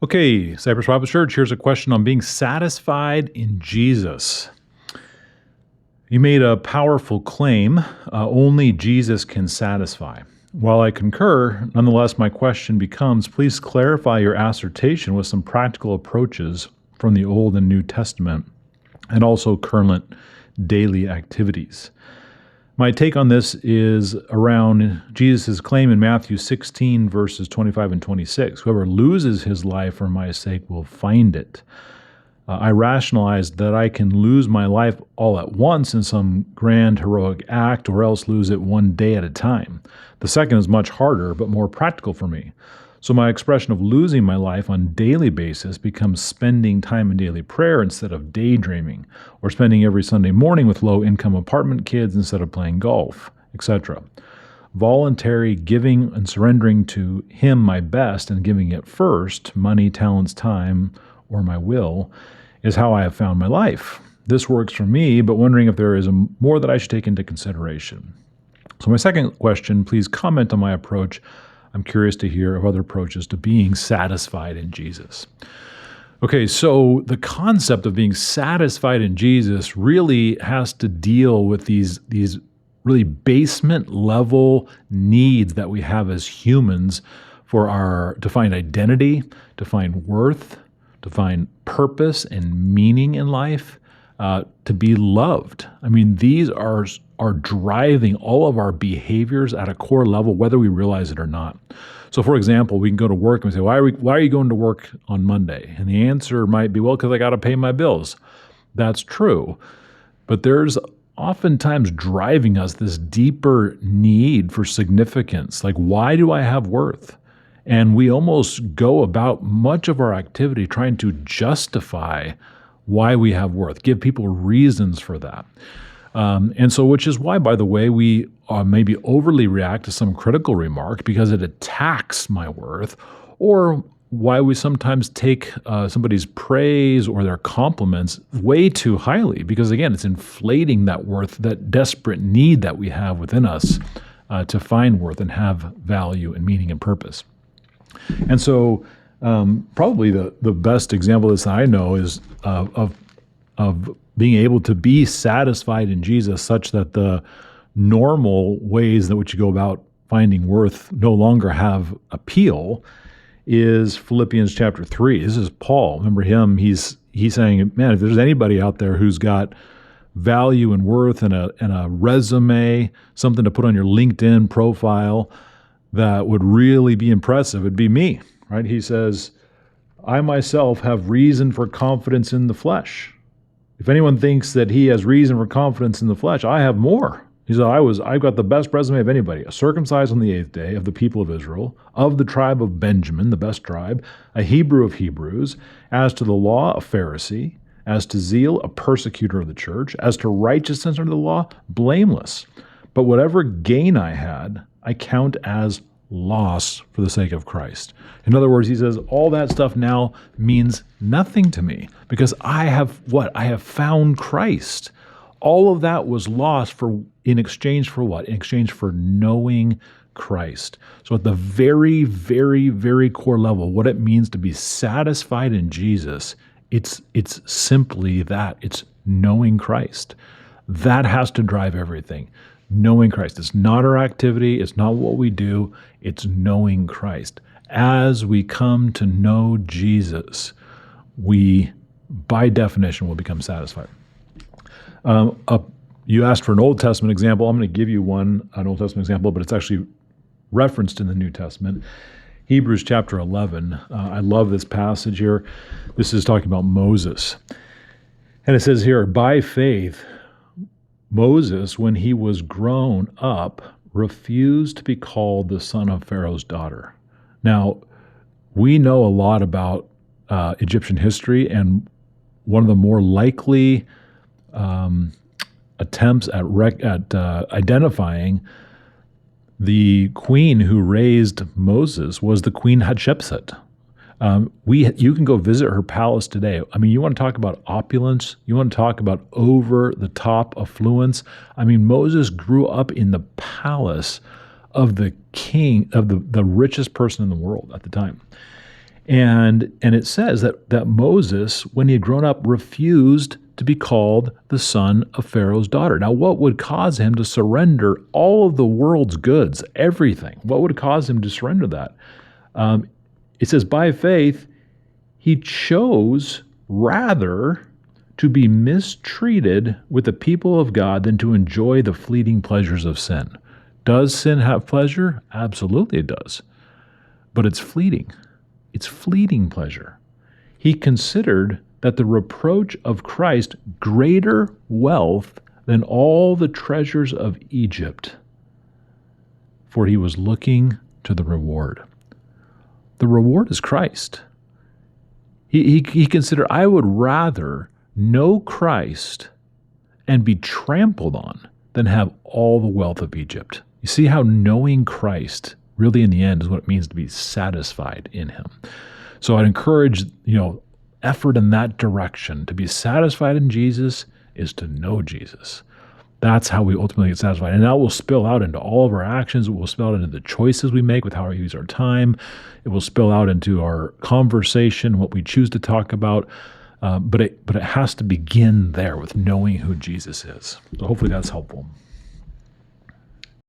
Okay, Cypress Bible Church, here's a question on being satisfied in Jesus. You made a powerful claim, only Jesus can satisfy. While I concur, nonetheless, my question becomes, please clarify your assertion with some practical approaches from the Old and New Testament, and also current daily activities. My take on this is around Jesus' claim in Matthew 16, verses 25 and 26. Whoever loses his life for my sake will find it. I rationalized that I can lose my life all at once in some grand heroic act, or else lose it one day at a time. The second is much harder, but more practical for me. So my expression of losing my life on a daily basis becomes spending time in daily prayer instead of daydreaming, or spending every Sunday morning with low-income apartment kids instead of playing golf, etc. Voluntary giving and surrendering to Him my best and giving it first, money, talents, time, or my will, is how I have found my life. This works for me, but wondering if there is more that I should take into consideration. So my second question, please comment on my approach. I'm curious to hear of other approaches to being satisfied in Jesus. Okay, so the concept of being satisfied in Jesus really has to deal with these really basement level needs that we have as humans to find identity, to find worth, to find purpose and meaning in life, to be loved. I mean, these are driving all of our behaviors at a core level, whether we realize it or not. So, for example, we can go to work and we say, why are you going to work on Monday? And the answer might be, well, because I got to pay my bills. That's true. But there's oftentimes driving us this deeper need for significance. Like, why do I have worth? And we almost go about much of our activity trying to justify why we have worth, give people reasons for that. And so, which is why, by the way, we maybe overly react to some critical remark because it attacks my worth, or why we sometimes take somebody's praise or their compliments way too highly, because again, it's inflating that worth, that desperate need that we have within us to find worth and have value and meaning and purpose. And so probably the best example of this I know is of being able to be satisfied in Jesus, such that the normal ways in which you go about finding worth no longer have appeal, is Philippians chapter 3. This is Paul. Remember him, he's saying, man, if there's anybody out there who's got value and worth and a resume, something to put on your LinkedIn profile that would really be impressive, it'd be me, right? He says, I myself have reason for confidence in the flesh. If anyone thinks that he has reason for confidence in the flesh, I have more. He said, I've got the best resume of anybody, a circumcised on the 8th day of the people of Israel, of the tribe of Benjamin, the best tribe, a Hebrew of Hebrews, as to the law, a Pharisee, as to zeal, a persecutor of the church, as to righteousness under the law, blameless. But whatever gain I had, I count as loss for the sake of Christ. In other words, he says, all that stuff now means nothing to me because I have what? I have found Christ. All of that was lost in exchange for what? In exchange for knowing Christ. So at the very, very, very core level, what it means to be satisfied in Jesus, it's simply that. It's knowing Christ. That has to drive everything. Knowing Christ. It's not our activity. It's not what we do. It's knowing Christ. As we come to know Jesus, we, by definition, will become satisfied. You asked for an Old Testament example. I'm going to give you an Old Testament example, but it's actually referenced in the New Testament. Hebrews chapter 11. I love this passage here. This is talking about Moses. And it says here, by faith, Moses, when he was grown up, refused to be called the son of Pharaoh's daughter. Now, we know a lot about Egyptian history, and one of the more likely attempts at identifying the queen who raised Moses was the Queen Hatshepsut. You can go visit her palace today. I mean, you want to talk about opulence? You want to talk about over-the-top affluence? I mean, Moses grew up in the palace of the king, of the richest person in the world at the time. And it says that Moses, when he had grown up, refused to be called the son of Pharaoh's daughter. Now, what would cause him to surrender all of the world's goods, everything? What would cause him to surrender that? It says, by faith, he chose rather to be mistreated with the people of God than to enjoy the fleeting pleasures of sin. Does sin have pleasure? Absolutely it does. But it's fleeting. It's fleeting pleasure. He considered that the reproach of Christ greater wealth than all the treasures of Egypt, for he was looking to the reward. The reward is Christ. He considered, I would rather know Christ and be trampled on than have all the wealth of Egypt. You see how knowing Christ really in the end is what it means to be satisfied in him. So I'd encourage, effort in that direction. To be satisfied in Jesus is to know Jesus. That's how we ultimately get satisfied. And that will spill out into all of our actions. It will spill out into the choices we make with how we use our time. It will spill out into our conversation, what we choose to talk about. But it has to begin there with knowing who Jesus is. So hopefully that's helpful.